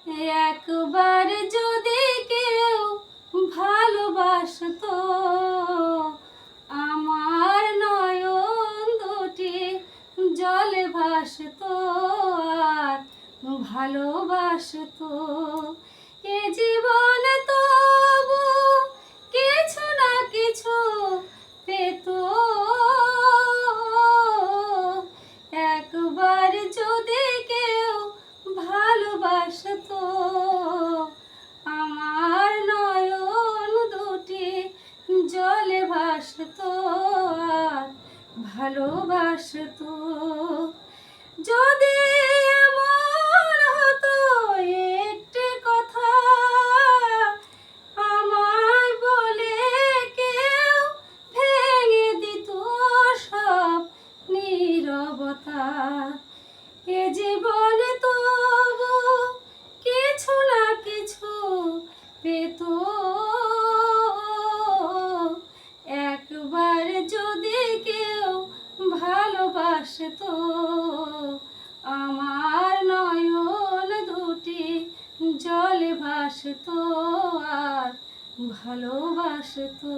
একবার যদি কেউ ভালোবাসতো, আমার নয়ন দুটি জলে ভাসতো আর ভালোবাসতো। এ জীবনে তবু কিছু না কিছু পেত। একবার যদি কেউ ভালোবাসতো, আমার নয়ন দুটি জলে ভাসতো আর ভালোবাসতো। যদি এমন হতো একটি কথা আমায় বলে কেউ ভেঙে দিত সব নীরবতা, এ জীবনে তবু কিছু না কিছু পেত। একবার যদি কেউ ভালোবাসতো, আমার নয়ন দুটি জলে ভাসতো আর ভালোবাসতো।